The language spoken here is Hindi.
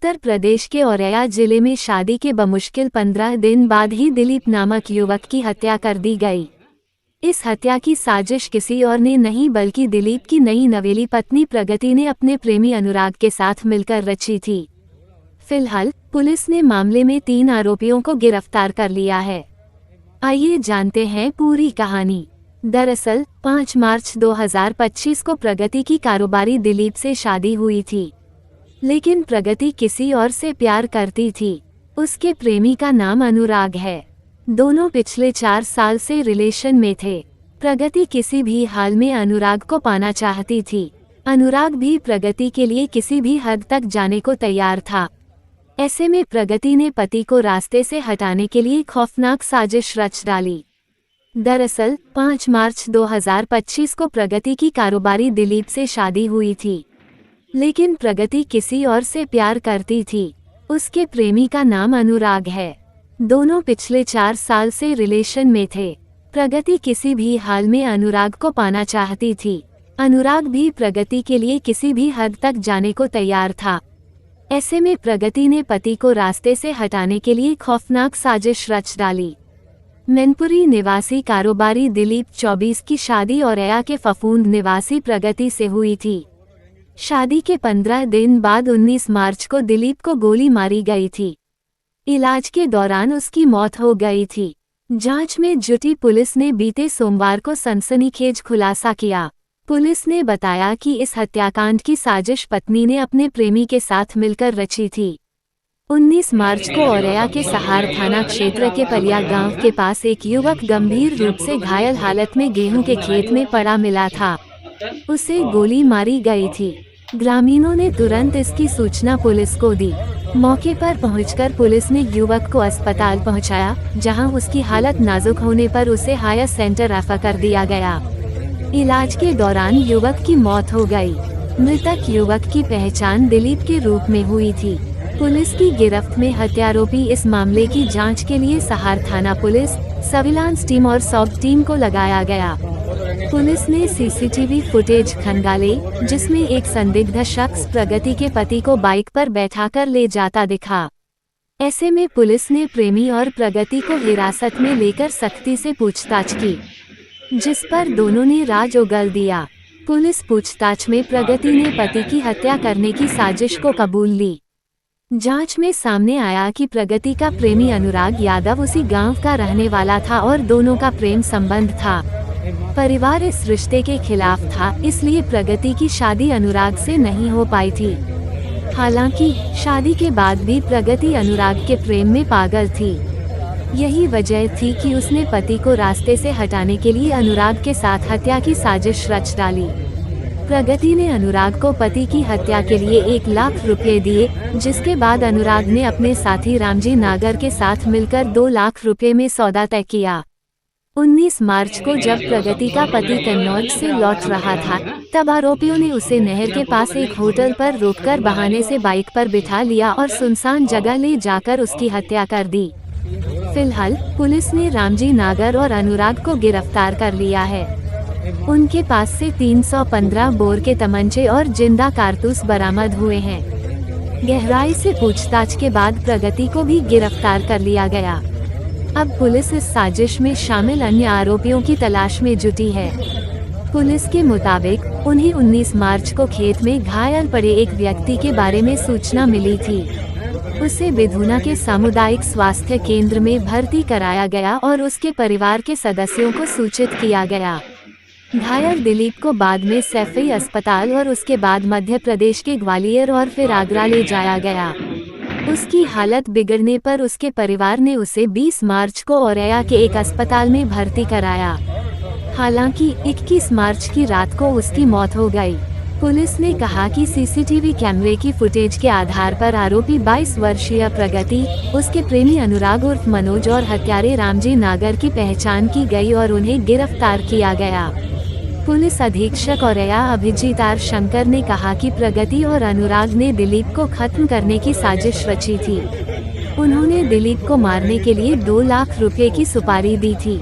उत्तर प्रदेश के औरैया जिले में शादी के बमुश्किल 15 दिन बाद ही दिलीप नामक युवक की हत्या कर दी गई। इस हत्या की साजिश किसी और ने नहीं बल्कि दिलीप की नई नवेली पत्नी प्रगति ने अपने प्रेमी अनुराग के साथ मिलकर रची थी। फिलहाल पुलिस ने मामले में 3 आरोपियों को गिरफ्तार कर लिया है। आइए जानते हैं पूरी कहानी। दरअसल 5 मार्च 2025 को प्रगति की कारोबारी दिलीप से शादी हुई थी, लेकिन प्रगति किसी और से प्यार करती थी। उसके प्रेमी का नाम अनुराग है। दोनों पिछले 4 साल से रिलेशन में थे। प्रगति किसी भी हाल में अनुराग को पाना चाहती थी। अनुराग भी प्रगति के लिए किसी भी हद तक जाने को तैयार था। ऐसे में प्रगति ने पति को रास्ते से हटाने के लिए खौफनाक साजिश रच डाली। दरअसल 5 मार्च 2025 को प्रगति की कारोबारी दिलीप से शादी हुई थी, लेकिन प्रगति किसी और से प्यार करती थी। उसके प्रेमी का नाम अनुराग है। दोनों पिछले 4 साल से रिलेशन में थे। प्रगति किसी भी हाल में अनुराग को पाना चाहती थी। अनुराग भी प्रगति के लिए किसी भी हद तक जाने को तैयार था। ऐसे में प्रगति ने पति को रास्ते से हटाने के लिए खौफनाक साजिश रच डाली। मैनपुरी निवासी कारोबारी दिलीप 24 की शादी औरैया के फफूंद निवासी प्रगति से हुई थी। शादी के 15 दिन बाद 19 मार्च को दिलीप को गोली मारी गई थी। इलाज के दौरान उसकी मौत हो गई थी। जांच में जुटी पुलिस ने बीते सोमवार को सनसनीखेज खुलासा किया। पुलिस ने बताया कि इस हत्याकांड की साजिश पत्नी ने अपने प्रेमी के साथ मिलकर रची थी। 19 मार्च को औरैया के सहार थाना क्षेत्र के पलिया गांव के पास एक युवक गंभीर रूप से घायल हालत में गेहूं के खेत में पड़ा मिला था। उसे गोली मारी गई थी। ग्रामीणों ने तुरंत इसकी सूचना पुलिस को दी। मौके पर पहुंचकर पुलिस ने युवक को अस्पताल पहुंचाया, जहां उसकी हालत नाजुक होने पर उसे हायर सेंटर रेफर कर दिया गया। इलाज के दौरान युवक की मौत हो गई। मृतक युवक की पहचान दिलीप के रूप में हुई थी। पुलिस की गिरफ्त में हत्यारोपी इस मामले की जांच के लिए सहार थाना पुलिस, सर्विलांस टीम और सॉब टीम को लगाया गया। पुलिस ने सीसीटीवी फुटेज खंगाले, जिसमें एक संदिग्ध शख्स प्रगति के पति को बाइक पर बैठाकर ले जाता दिखा। ऐसे में पुलिस ने प्रेमी और प्रगति को हिरासत में लेकर सख्ती से पूछताछ की, जिस पर दोनों ने राज उगल दिया। पुलिस पूछताछ में प्रगति ने पति की हत्या करने की साजिश को कबूल ली। जांच में सामने आया कि प्रगति का प्रेमी अनुराग यादव उसी गांव का रहने वाला था और दोनों का प्रेम संबंध था। परिवार इस रिश्ते के खिलाफ था, इसलिए प्रगति की शादी अनुराग से नहीं हो पाई थी। हालांकि शादी के बाद भी प्रगति अनुराग के प्रेम में पागल थी। यही वजह थी कि उसने पति को रास्ते से हटाने के लिए अनुराग के साथ हत्या की साजिश रच डाली। प्रगति ने अनुराग को पति की हत्या के लिए 1 लाख रुपए दिए, जिसके बाद अनुराग ने अपने साथी रामजी नागर के साथ मिलकर 2 लाख रुपए में सौदा तय किया। 19 मार्च को जब प्रगति का पति कन्नौज से लौट रहा था, तब आरोपियों ने उसे नहर के पास एक होटल पर रोककर बहाने से बाइक पर बिठा लिया और सुनसान जगह ले जाकर उसकी हत्या कर दी। फिलहाल पुलिस ने रामजी नागर और अनुराग को गिरफ्तार कर लिया है। उनके पास से 315 बोर के तमंचे और जिंदा कारतूस बरामद हुए हैं। गहराई से पूछताछ के बाद प्रगति को भी गिरफ्तार कर लिया गया। अब पुलिस इस साजिश में शामिल अन्य आरोपियों की तलाश में जुटी है। पुलिस के मुताबिक उन्हें 19 मार्च को खेत में घायल पड़े एक व्यक्ति के बारे में सूचना मिली थी। उसे बिधुना के सामुदायिक स्वास्थ्य केंद्र में भर्ती कराया गया और उसके परिवार के सदस्यों को सूचित किया गया। घायल दिलीप को बाद में सैफई अस्पताल और उसके बाद मध्य प्रदेश के ग्वालियर और फिर आगरा ले जाया गया। उसकी हालत बिगड़ने पर उसके परिवार ने उसे 20 मार्च को औरैया के एक अस्पताल में भर्ती कराया। हालांकि 21 मार्च की रात को उसकी मौत हो गई। पुलिस ने कहा कि सीसीटीवी कैमरे की फुटेज के आधार पर आरोपी 22 वर्षीय प्रगति, उसके प्रेमी अनुराग उर्फ मनोज और हत्यारे रामजी नागर की पहचान की गई और उन्हें गिरफ्तार किया गया। पुलिस अधीक्षक औरैया अभिजीत आर शंकर ने कहा कि प्रगति और अनुराग ने दिलीप को खत्म करने की साजिश रची थी। उन्होंने दिलीप को मारने के लिए 2 लाख रुपए की सुपारी दी थी।